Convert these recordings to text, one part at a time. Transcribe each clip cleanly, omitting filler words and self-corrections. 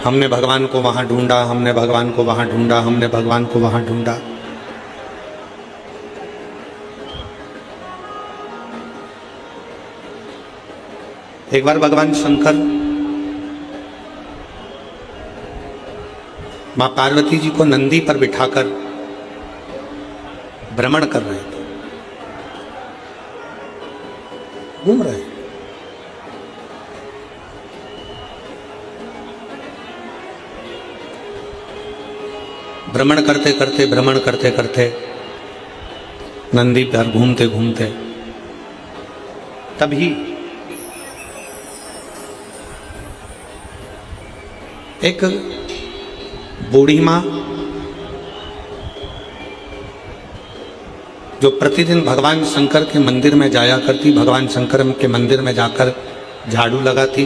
हमने भगवान को वहां ढूंढा, हमने भगवान को वहां ढूंढा, हमने भगवान को वहां ढूंढा। एक बार भगवान शंकर मां पार्वती जी को नंदी पर बिठाकर भ्रमण कर रहे थे, घूम रहे। भ्रमण करते करते नंदी पर घूमते घूमते तभी एक बूढ़ी मां जो प्रतिदिन भगवान शंकर के मंदिर में जाया करती, भगवान शंकर के मंदिर में जाकर झाड़ू लगाती,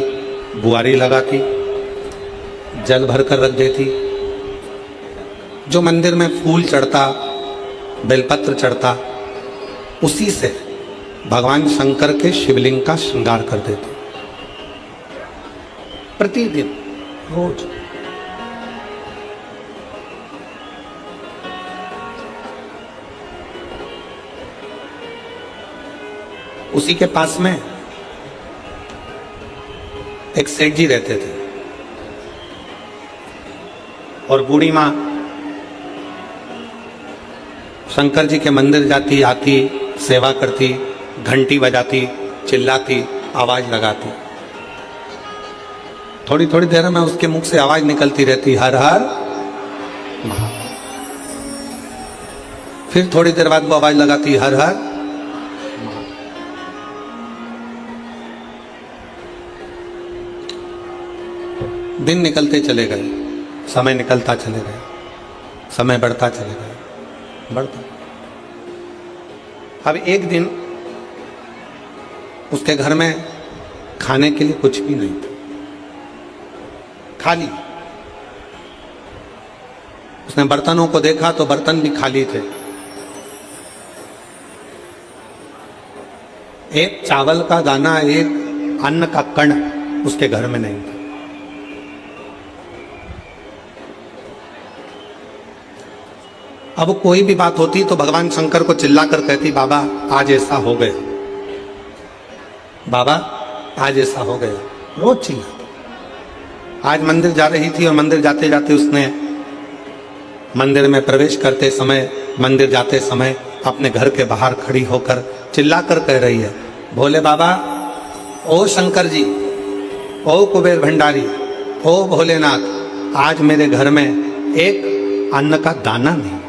बुआरी लगाती, जल भरकर रख देती, जो मंदिर में फूल चढ़ता, बेलपत्र चढ़ता, उसी से भगवान शंकर के शिवलिंग का श्रृंगार कर देती प्रतिदिन, रोज। उसी के पास में एक सेठ जी रहते थे और बूढ़ी मां शंकर जी के मंदिर जाती, आती, सेवा करती, घंटी बजाती, चिल्लाती, आवाज लगाती। थोड़ी थोड़ी देर में उसके मुख से आवाज निकलती रहती, हर हर महादेव। फिर थोड़ी देर बाद वो आवाज लगाती, हर हर। दिन निकलते चले गए, समय निकलता चले गए, समय बढ़ता चले गए, बढ़ता। अब एक दिन उसके घर में खाने के लिए कुछ भी नहीं था, खाली। उसने बर्तनों को देखा तो बर्तन भी खाली थे। एक चावल का दाना, एक अन्न का कण उसके घर में नहीं था। अब कोई भी बात होती तो भगवान शंकर को चिल्लाकर कहती, बाबा आज ऐसा हो गया, बाबा आज ऐसा हो गया, रोज चिल्लाती। आज मंदिर जा रही थी और मंदिर जाते जाते उसने मंदिर में प्रवेश करते समय, मंदिर जाते समय अपने घर के बाहर खड़ी होकर चिल्लाकर कह रही है, भोले बाबा, ओ शंकर जी, ओ कुबेर भंडारी, ओ भोलेनाथ, आज मेरे घर में एक अन्न का दाना नहीं,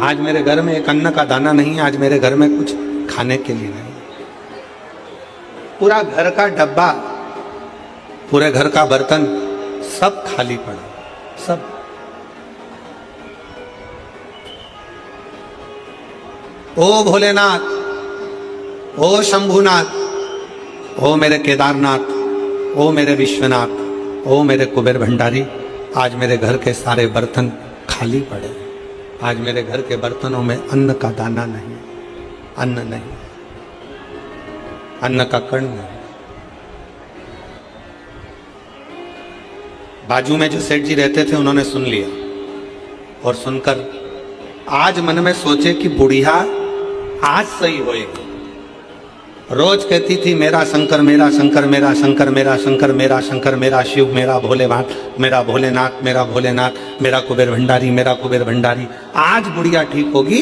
आज मेरे घर में एक अन्न का दाना नहीं, आज मेरे घर में कुछ खाने के लिए नहीं। पूरा घर का डब्बा, पूरे घर का बर्तन सब खाली पड़ा, सब। ओ भोलेनाथ, ओ शंभुनाथ, ओ मेरे केदारनाथ, ओ मेरे विश्वनाथ, ओ मेरे कुबेर भंडारी, आज मेरे घर के सारे बर्तन खाली पड़े। आज मेरे घर के बर्तनों में अन्न का दाना नहीं, अन्न नहीं, अन्न का कण नहीं। बाजू में जो सेठ जी रहते थे उन्होंने सुन लिया और सुनकर आज मन में सोचे कि बुढ़िया आज सही होएगी। रोज कहती थी, मेरा शंकर, मेरा शंकर, मेरा शंकर, मेरा शंकर, मेरा शंकर, मेरा शिव, मेरा भोलेनाथ, मेरा भोलेनाथ, मेरा भोलेनाथ, मेरा कुबेर भंडारी, मेरा कुबेर भंडारी। आज बुढ़िया ठीक होगी।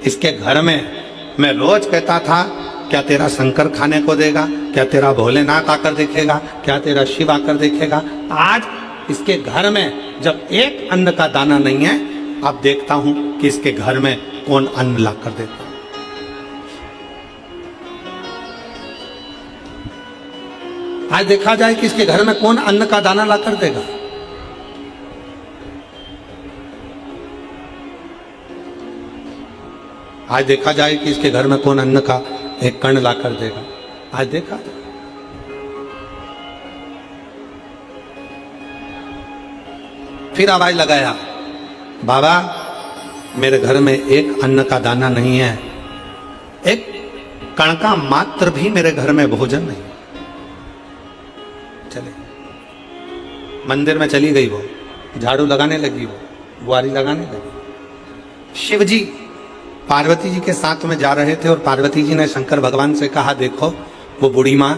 इसके घर में मैं रोज कहता था, क्या तेरा शंकर खाने को देगा, क्या तेरा भोलेनाथ आकर देखेगा, क्या तेरा शिव आकर देखेगा। आज इसके घर में जब एक अन्न का दाना नहीं है, अब देखता हूं कि इसके घर में कौन अन्न ला कर देता। आज देखा जाए कि इसके घर में कौन अन्न का दाना ला कर देगा। आज देखा जाए कि इसके घर में कौन अन्न का एक कण ला कर देगा। आज देखा, फिर आवाज लगाया, बाबा मेरे घर में एक अन्न का दाना नहीं है, एक कण का मात्र भी मेरे घर में भोजन नहीं। चले। मंदिर में चली गई वो, झाड़ू लगाने लगी, वो बुआरी लगाने लगी। शिव जी पार्वती जी के साथ में जा रहे थे और पार्वती जी ने शंकर भगवान से कहा, देखो वो बूढ़ी माँ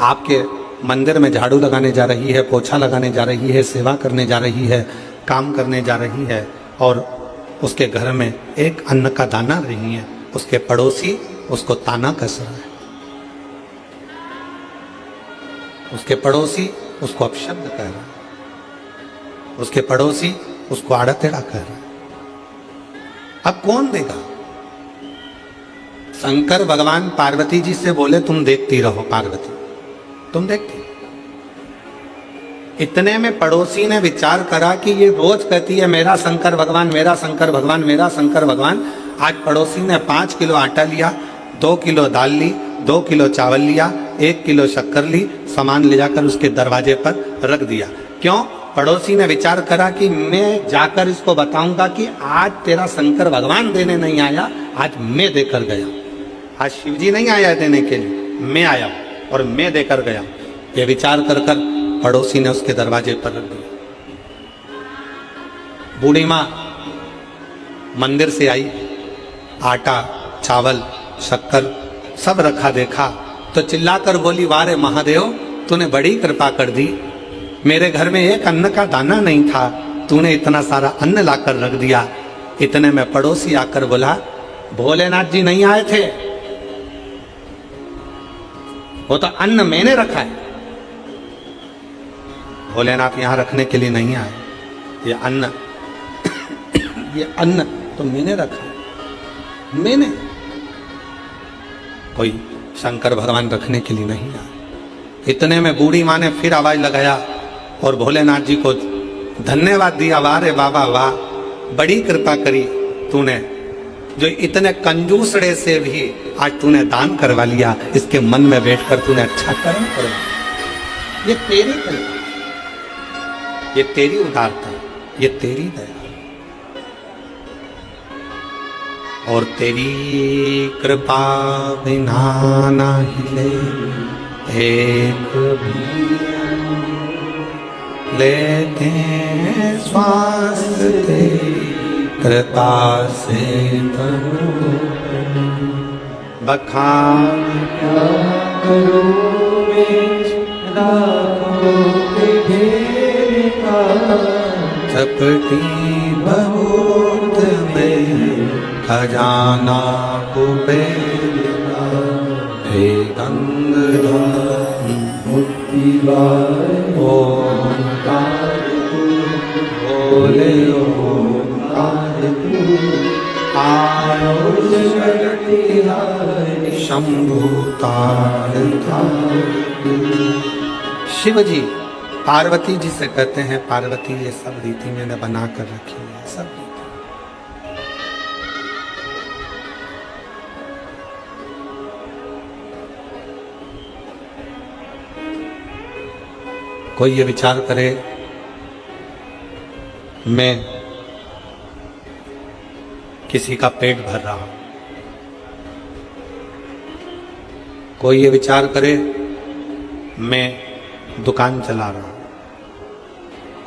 आपके मंदिर में झाड़ू लगाने जा रही है, पोछा लगाने जा रही है, सेवा करने जा रही है, काम करने जा रही है, और उसके घर में एक अन्न का दाना नहीं है। उसके पड़ोसी उसको ताना कस रहा है, उसके पड़ोसी उसको अपशब्द कह रहा है, उसके पड़ोसी उसको आड़ा टेढ़ा कह रहा है। अब कौन देगा? शंकर भगवान पार्वती जी से बोले, तुम देखती रहो पार्वती, तुम देखती। इतने में पड़ोसी ने विचार करा कि ये रोज कहती है मेरा शंकर भगवान, मेरा शंकर भगवान, मेरा शंकर भगवान। आज पड़ोसी ने 5 किलो आटा लिया, 2 किलो दाल ली, 2 किलो चावल लिया, 1 किलो शक्कर ली, सामान ले जाकर उसके दरवाजे पर रख दिया। क्यों? पड़ोसी ने विचार करा कि मैं जाकर इसको बताऊंगा कि आज तेरा शंकर भगवान देने नहीं आया, आज मैं देकर गया। आज शिवजी नहीं आया देने के लिए, मैं आया और मैं देकर गया। ये विचार कर कर पड़ोसी ने उसके दरवाजे पर रख दिया। बूढ़ी माँ मंदिर से आई, आटा, चावल, शक्कर सब रखा देखा तो चिल्लाकर बोली, वाह रे महादेव, तूने बड़ी कृपा कर दी। मेरे घर में एक अन्न का दाना नहीं था, तूने इतना सारा अन्न लाकर रख दिया। इतने में पड़ोसी आकर बोला, भोलेनाथ जी नहीं आए थे, वो तो अन्न मैंने रखा है। भोलेनाथ यहां रखने के लिए नहीं आए, ये अन्न ये अन्न तो मैंने रखा है, मैंने। कोई शंकर भगवान रखने के लिए नहीं आए। इतने में बूढ़ी माँ ने फिर आवाज लगाया और भोलेनाथ जी को धन्यवाद दिया, वाह रे बाबा वाह, बड़ी कृपा करी तूने, जो इतने कंजूसड़े से भी आज तूने दान करवा लिया। इसके मन में बैठकर तूने अच्छा कर्म करवा। ये तेरी कृपा, ये तेरी उदारता, ये तेरी दया, और तेरी कृपा बिना ना हिले एक भी लेते हैं श्वास, तेरी कृपा से बखान क्या करो चपटी बहुत में खजाना कुबेर का, हे गंगाधर ओंकार बोले ओंकार आयुष शंभु तारता। शिव जी पार्वती जी से कहते हैं, पार्वती ये सब रीति मैंने बना कर रखी है, सब रीति। कोई ये विचार करे मैं किसी का पेट भर रहा हूं, कोई ये विचार करे मैं दुकान चला रहा हूं,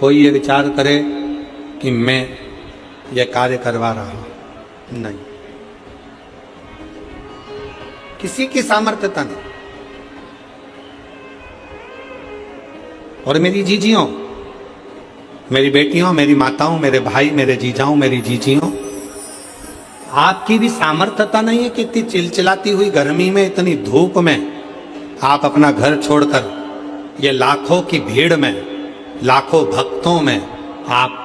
कोई ये विचार करे कि मैं ये कार्य करवा रहा हूं, नहीं, किसी की सामर्थ्यता नहीं। और मेरी जीजियों, मेरी बेटियों, मेरी माताओं, मेरे भाई, मेरे जीजाओं, मेरी जीजियों, आपकी भी सामर्थ्यता नहीं है कि इतनी चिलचिलाती हुई गर्मी में, इतनी धूप में आप अपना घर छोड़कर ये लाखों की भीड़ में, लाखों भक्तों में आप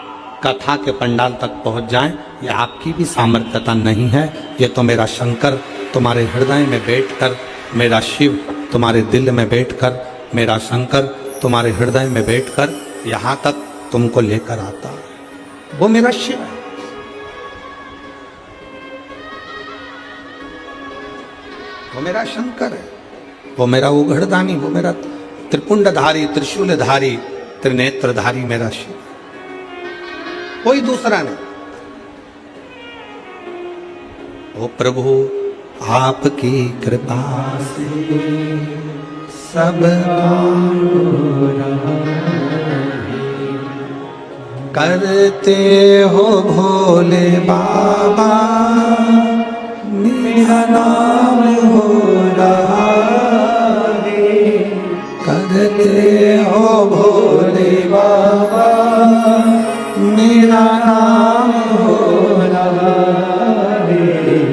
कथा के पंडाल तक पहुंच जाएं। ये आपकी भी सामर्थ्यता नहीं है। ये तो मेरा शंकर तुम्हारे हृदय में बैठकर, मेरा शिव तुम्हारे दिल में बैठकर, मेरा शंकर तुम्हारे हृदय में बैठकर यहां तक तुमको लेकर आता है। वो मेरा शिव है। वो मेरा शंकर है, वो मेरा उघड़दानी, वो मेरा त्रिपुंडधारी, त्रिशूलधारी, त्रिनेत्रधारी मेरा शिव, कोई दूसरा नहीं। ओ प्रभु आपकी कृपा से सब काम हो रहा करते हो भोले बाबा मेरा नाम हो रहा है। करते हो भोले बाबा मेरा नाम हो रहा है।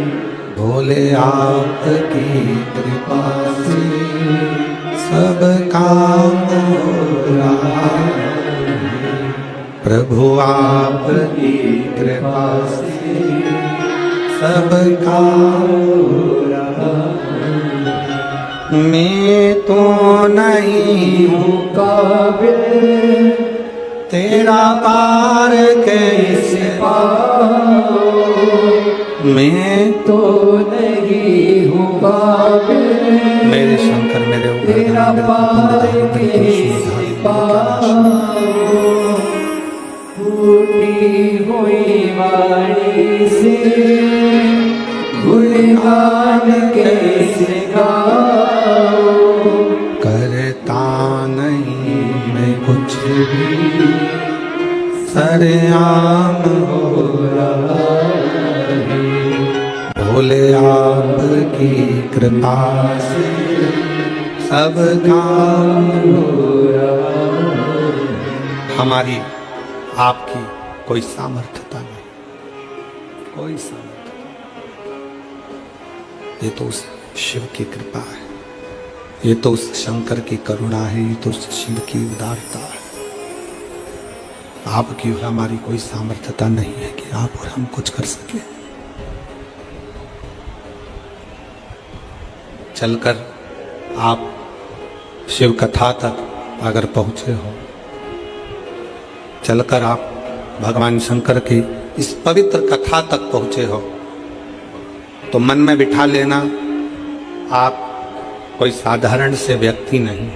भोले आपकी कृपा से सब काम हो रहा है। प्रभु आपकी कृपा से सब काम हो रहा है। मैं तो नहीं हूँ काबिल तेरा पार कैसे पाऊं। मैं तो नहीं हूँ काबिल मेरे शंकर मेरे तेरा पार कैसे पाऊं। टूटी हुई वाणी से गुणगान कैसे गाऊं। करता नहीं मैं कुछ भी सरेआम हो रहा है। भोले आपकी कृपा से सब काम हो रहा है। हमारी आपकी कोई सामर्थ्यता नहीं, कोई सामर्थ्यता। ये तो उस शिव की कृपा है, ये तो उस शंकर की करुणा है, ये तो उस शिव की उदारता है। आपकी और हमारी कोई सामर्थ्यता नहीं है कि आप और हम कुछ कर सके। चलकर आप शिव कथा तक अगर पहुंचे हो, चलकर आप भगवान शंकर की इस पवित्र कथा तक पहुंचे हो, तो मन में बिठा लेना आप कोई साधारण से व्यक्ति नहीं।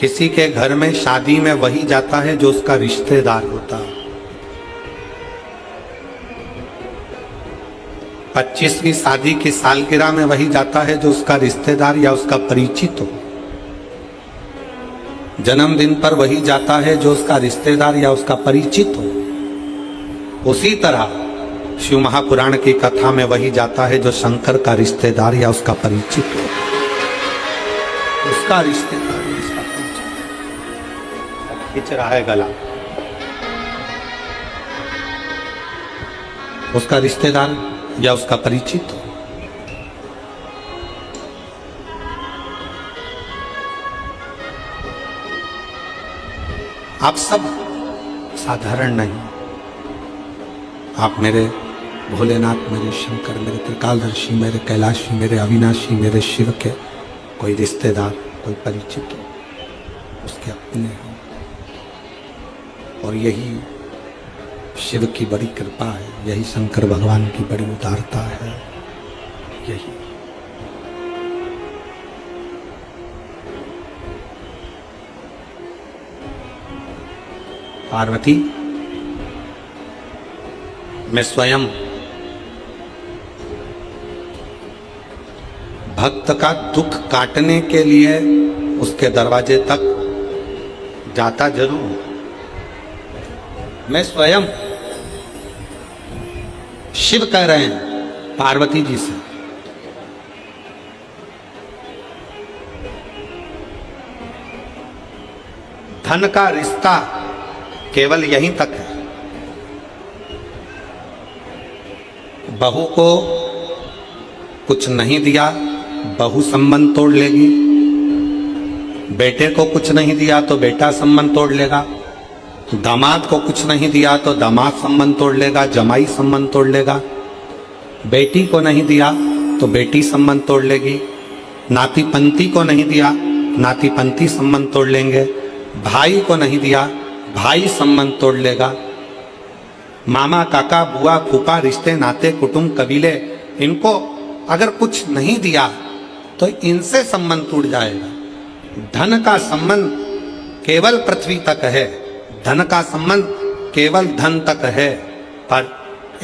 किसी के घर में शादी में वही जाता है जो उसका रिश्तेदार होता है। 25वीं शादी की सालगिरह में वही जाता है जो उसका रिश्तेदार या उसका परिचित हो। जन्मदिन पर वही जाता है जो उसका रिश्तेदार या उसका परिचित हो। उसी तरह शिव महापुराण की कथा में वही जाता है जो शंकर का रिश्तेदार या उसका परिचित हो। उसका रिश्तेदार या उसका परिचित। खिंच रहा है गला। उसका रिश्तेदार या उसका परिचित हो। आप सब साधारण नहीं। आप मेरे भोलेनाथ, मेरे शंकर, मेरे त्रिकालदर्शी, मेरे कैलाशी, मेरे अविनाशी, मेरे शिव के कोई रिश्तेदार, कोई परिचित हो, उसके अपने हो। और यही शिव की बड़ी कृपा है, यही शंकर भगवान की बड़ी उदारता है। यही पार्वती, मैं स्वयं भक्त का दुख काटने के लिए उसके दरवाजे तक जाता जरूर हूं। मैं स्वयं, शिव कह रहे हैं पार्वती जी से, धन का रिश्ता केवल यहीं तक है। बहू को कुछ नहीं दिया, बहू संबंध तोड़ लेगी। बेटे को कुछ नहीं दिया तो बेटा संबंध तोड़ लेगा। दामाद को कुछ नहीं दिया तो दामाद संबंध तोड़ लेगा, जमाई संबंध तोड़ लेगा। बेटी को नहीं दिया तो बेटी संबंध तोड़ लेगी। नाती पंती को नहीं दिया, नाती पंती संबंध तोड़ लेंगे। भाई को नहीं दिया, भाई संबंध तोड़ लेगा। मामा, काका, बुआ, फूफा, रिश्ते नाते, कुटुंब, कबीले, इनको अगर कुछ नहीं दिया तो इनसे संबंध टूट जाएगा। धन का संबंध केवल पृथ्वी तक है, धन का संबंध केवल धन तक है। पर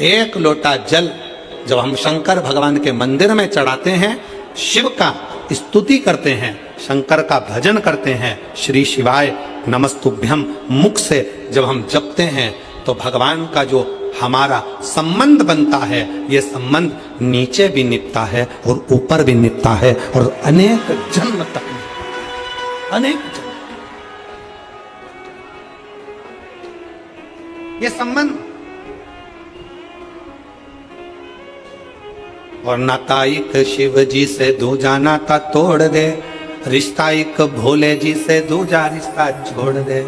एक लोटा जल जब हम शंकर भगवान के मंदिर में चढ़ाते हैं, शिव का स्तुति करते हैं, शंकर का भजन करते हैं, श्री शिवाय नमस्तुभ्यम मुख से जब हम जपते हैं, तो भगवान का जो हमारा संबंध बनता है, ये संबंध नीचे भी निपटा है और ऊपर भी निपटा है और अनेक जन्म तक, अनेक जन्म ये संबंध। और नाता एक शिव जी से दूजा नाता तोड़ दे, रिश्ता एक भोले जी से दूजा रिश्ता छोड़ दे।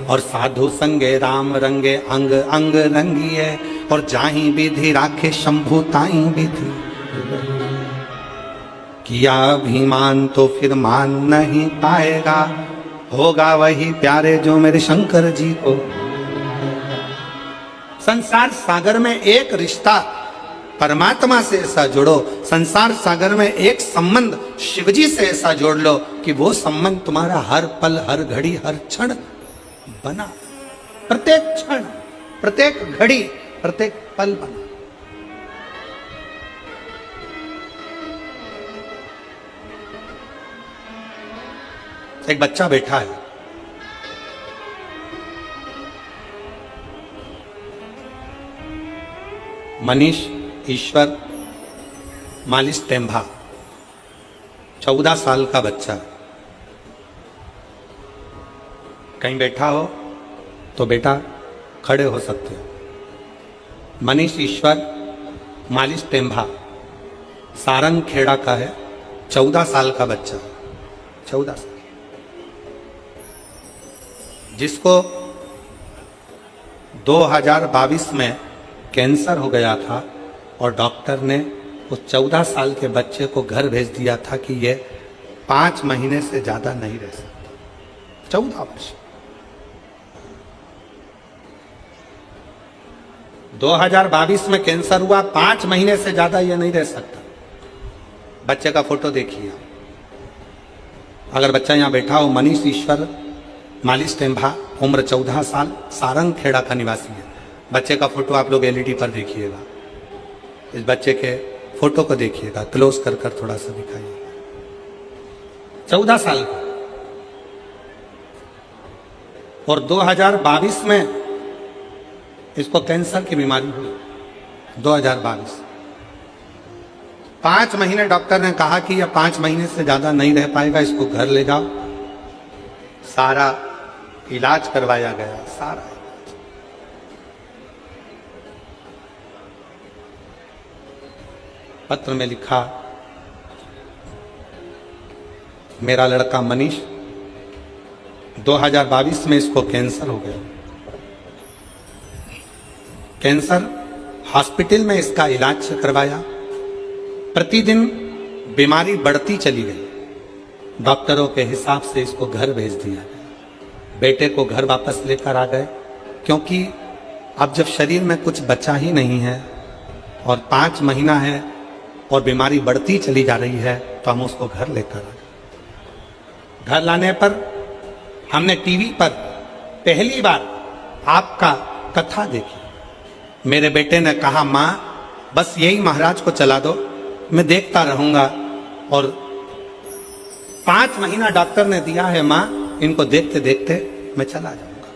और साधु संगे राम रंगे अंग अंग रंगिए, और जाही विधि राखे शंभु ताई विधि। किया अभिमान तो फिर मान नहीं पाएगा, होगा वही प्यारे जो मेरे शंकर जी को। संसार सागर में एक रिश्ता परमात्मा से ऐसा जोड़ो, संसार सागर में एक संबंध शिवजी से ऐसा जोड़ लो कि वो संबंध तुम्हारा हर पल, हर घड़ी, हर क्षण बना, प्रत्येक क्षण, प्रत्येक घड़ी, प्रत्येक पल बना। एक बच्चा बैठा है, मनीष ईश्वर मालिश टेम्भा, 14 साल का बच्चा। कहीं बैठा हो तो बेटा खड़े हो सकते हो। मनीष ईश्वर मालिश टेम्भा सारंग खेड़ा का है, 14 साल का बच्चा, 14 साल, जिसको 2022 में कैंसर हो गया था और डॉक्टर ने उस 14 साल के बच्चे को घर भेज दिया था कि ये 5 महीने से ज्यादा नहीं रह सकता। 14 वर्ष, 2022 में कैंसर हुआ, 5 महीने से ज्यादा ये नहीं रह सकता। बच्चे का फोटो देखिए, अगर बच्चा यहां बैठा हो, मनीष ईश्वर मालिश टेम्भा, उम्र 14 साल, सारंग खेड़ा का निवासी है। बच्चे का फोटो आप लोग एलईडी पर देखिएगा, इस बच्चे के फोटो को देखिएगा, क्लोज कर कर थोड़ा सा दिखाइए। 14 साल का, और 2022 में इसको कैंसर की बीमारी हुई। 2022, 5 महीने डॉक्टर ने कहा कि यह 5 महीने से ज्यादा नहीं रह पाएगा, इसको घर ले जाओ। सारा इलाज करवाया गया, सारा पत्र में लिखा, मेरा लड़का मनीष 2022 में इसको कैंसर हो गया। कैंसर हॉस्पिटल में इसका इलाज करवाया, प्रतिदिन बीमारी बढ़ती चली गई। डॉक्टरों के हिसाब से इसको घर भेज दिया। बेटे को घर वापस लेकर आ गए, क्योंकि अब जब शरीर में कुछ बचा ही नहीं है और 5 महीना है और बीमारी बढ़ती चली जा रही है, तो हम उसको घर लेकर आ गए। घर लाने पर हमने टीवी पर पहली बार आपका कथा देखी। मेरे बेटे ने कहा, माँ बस यही महाराज को चला दो, मैं देखता रहूंगा। और 5 महीना डॉक्टर ने दिया है माँ, इनको देखते देखते मैं चला जाऊंगा।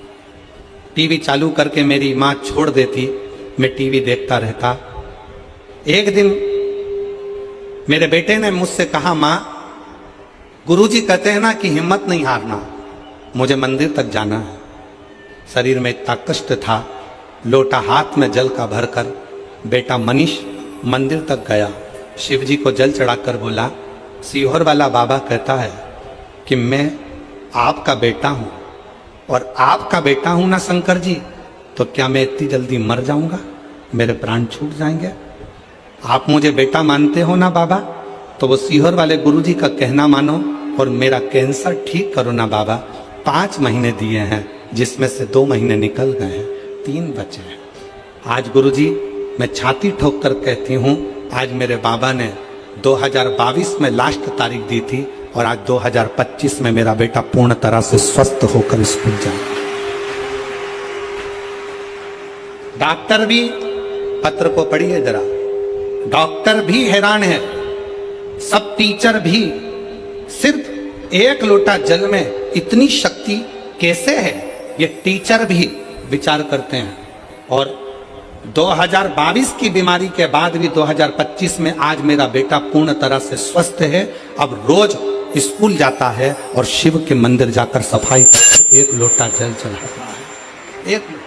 टीवी चालू करके मेरी माँ छोड़ देती, मैं टीवी देखता रहता। एक दिन मेरे बेटे ने मुझसे कहा, माँ गुरुजी कहते हैं ना कि हिम्मत नहीं हारना, मुझे मंदिर तक जाना है। शरीर में इतना कष्ट था, लोटा हाथ में जल का भरकर बेटा मनीष मंदिर तक गया। शिव जी को जल चढ़ाकर बोला, सीहोर वाला बाबा कहता है कि मैं आपका बेटा हूं, और आपका बेटा हूं ना शंकर जी, तो क्या मैं इतनी जल्दी मर जाऊंगा, मेरे प्राण छूट जाएंगे? आप मुझे बेटा मानते हो ना बाबा, तो वो सीहोर वाले गुरुजी का कहना मानो और मेरा कैंसर ठीक करो ना बाबा। 5 महीने दिए हैं, जिसमें से 2 महीने निकल गए हैं, 3 बचे हैं। आज गुरुजी मैं छाती ठोक कर कहती हूँ, आज मेरे बाबा ने 2022 में लास्ट तारीख दी थी और आज 2025 में मेरा बेटा पूर्ण तरह से स्वस्थ होकर स्कूल जाए। डॉक्टर भी, पत्र को पढ़िए जरा, डॉक्टर भी हैरान है, सब टीचर भी। सिर्फ एक लोटा जल में इतनी शक्ति कैसे है, ये टीचर भी विचार करते हैं। और 2022 की बीमारी के बाद भी 2025 में आज मेरा बेटा पूर्ण तरह से स्वस्थ है। अब रोज स्कूल जाता है और शिव के मंदिर जाकर सफाई करके एक लोटा जल चढ़ाता है। एक लोटा।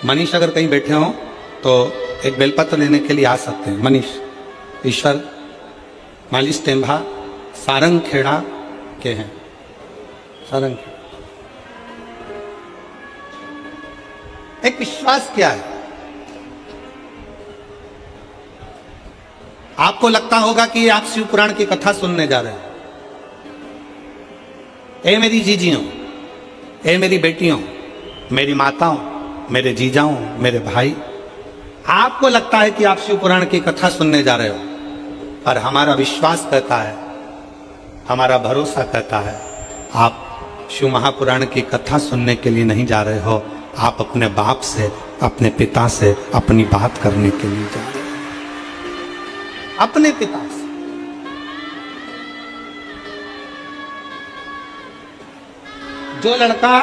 मनीष अगर कहीं बैठे हो तो एक बेलपत्र लेने के लिए आ सकते हैं। मनीष ईश्वर मालिश टेम्भा सारंग खेड़ा के हैं। सारंग एक विश्वास क्या है? आपको लगता होगा कि आप शिव पुराण की कथा सुनने जा रहे हैं। ए मेरी जीजियों, ए मेरी बेटियों, मेरी माताओं, मेरे जीजाओं, मेरे भाई, आपको लगता है कि आप शिव पुराण की कथा सुनने जा रहे हो, पर हमारा विश्वास कहता है, हमारा भरोसा कहता है, आप शिव महापुराण की कथा सुनने के लिए नहीं जा रहे हो, आप अपने बाप से, अपने पिता से अपनी बात करने के लिए जा रहे हो। अपने पिता से। जो लड़का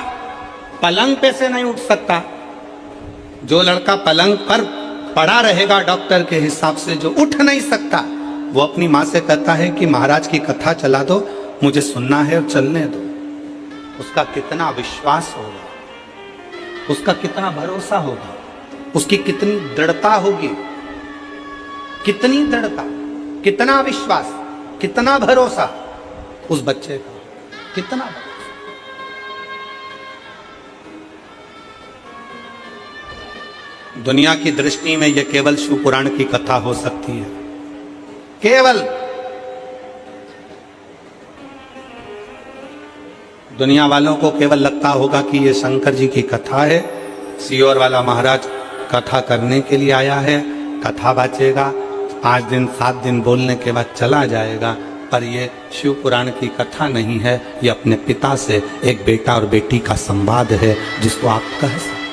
पलंग पे से नहीं उठ सकता, जो लड़का पलंग पर पड़ा रहेगा डॉक्टर के हिसाब से, जो उठ नहीं सकता, वो अपनी माँ से कहता है कि महाराज की कथा चला दो, मुझे सुनना है और चलने दो। उसका कितना विश्वास होगा, उसका कितना भरोसा होगा, उसकी कितनी दृढ़ता होगी, कितनी दृढ़ता, कितना विश्वास, कितना भरोसा उस बच्चे का, कितना भरोसा। दुनिया की दृष्टि में यह केवल शिव पुराण की कथा हो सकती है, केवल। दुनिया वालों को केवल लगता होगा कि यह शंकर जी की कथा है, सियोर वाला महाराज कथा करने के लिए आया है, कथा बाचेगा, 5 दिन 7 दिन बोलने के बाद चला जाएगा। पर यह शिव पुराण की कथा नहीं है, यह अपने पिता से एक बेटा और बेटी का संवाद है, जिसको आप कह सकते।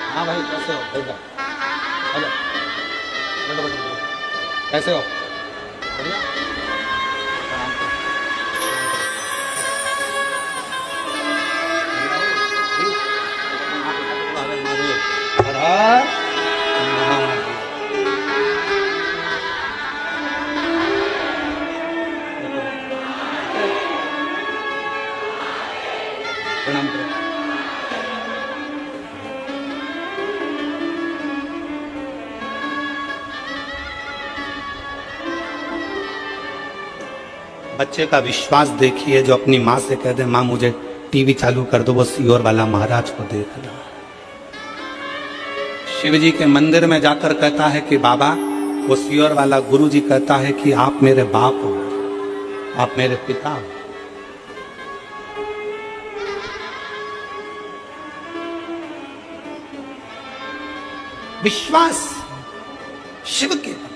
हाँ भाई, कैसे हो? हेलो, कैसे हो? बढ़िया। प्रणाम करो। बच्चे का विश्वास देखिए, जो अपनी माँ से कह दे, माँ मुझे टीवी चालू कर दो, वो सियोर वाला महाराज को देख रहा। शिव जी के मंदिर में जाकर कहता है कि बाबा, वो सियोर वाला गुरु जी कहता है कि आप मेरे बाप हो, आप मेरे पिता हो। विश्वास शिव के।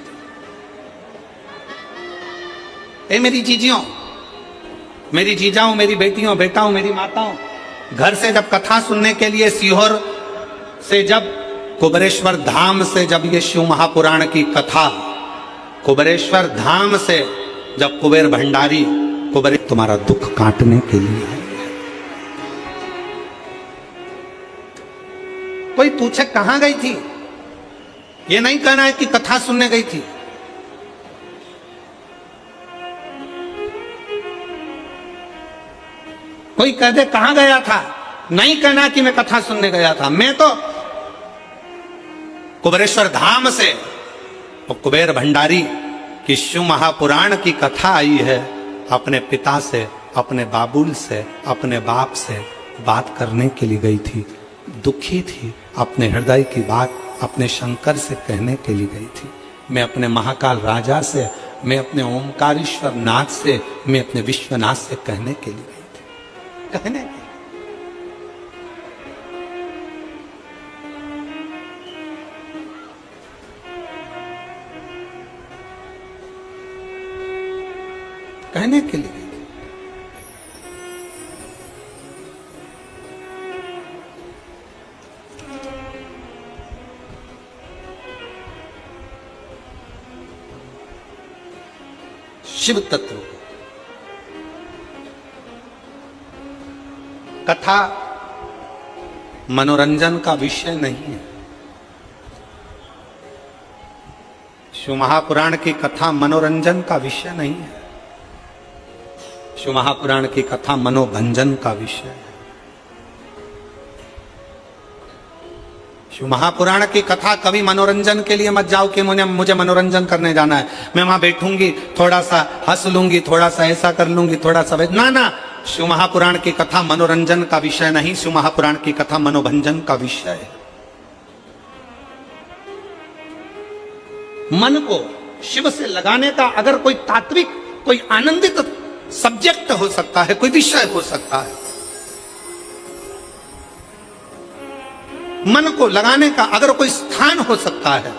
ए मेरी जीजियों, मेरी जीजाओं, मेरी बेटियों, बेटाओं, मेरी माताओं, घर से जब कथा सुनने के लिए सीहोर से, जब कुबेरेश्वर धाम से, जब ये शिव महापुराण की कथा कुबेरेश्वर धाम से, जब कुबेर भंडारी कुबेर तुम्हारा दुख काटने के लिए आए। कोई पूछे कहां गई थी, ये नहीं कहना है कि कथा सुनने गई थी। कोई कह दे कहां गया था, नहीं कहना कि मैं कथा सुनने गया था। मैं तो कुबेरेश्वर धाम से, और कुबेर भंडारी की शिव महापुराण की कथा आई है, अपने पिता से, अपने बाबुल से, अपने बाप से बात करने के लिए गई थी। दुखी थी, अपने हृदय की बात अपने शंकर से कहने के लिए गई थी। मैं अपने महाकाल राजा से, मैं अपने ओमकारेश्वर नाथ से, मैं अपने विश्वनाथ से कहने के लिए गई थी। कहने के कहने के लिए गई थी। शिव तत्व को। कथा मनोरंजन का विषय नहीं है। शिव महापुराण की कथा मनोरंजन का विषय नहीं है। शिव महापुराण की कथा मनोभंजन का विषय है। शिव महापुराण की कथा कभी मनोरंजन के लिए मत जाओ कि मुझे मनोरंजन करने जाना है, मैं वहां बैठूंगी, थोड़ा सा हंस लूंगी, थोड़ा सा ऐसा कर लूंगी, थोड़ा सा ना ना। शिव महापुराण की कथा मनोरंजन का विषय नहीं, शिव महापुराण की कथा मनोभंजन का विषय है। मन को शिव से लगाने का अगर कोई तात्विक, कोई आनंदित सब्जेक्ट हो सकता है, कोई विषय हो सकता है, मन को लगाने का अगर कोई स्थान हो सकता है,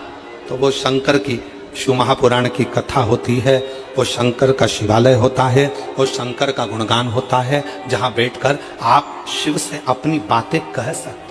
तो वो शंकर की शिव महापुराण की कथा होती है। वो शंकर का शिवालय होता है, वो शंकर का गुणगान होता है, जहां बैठकर आप शिव से अपनी बातें कह सकते।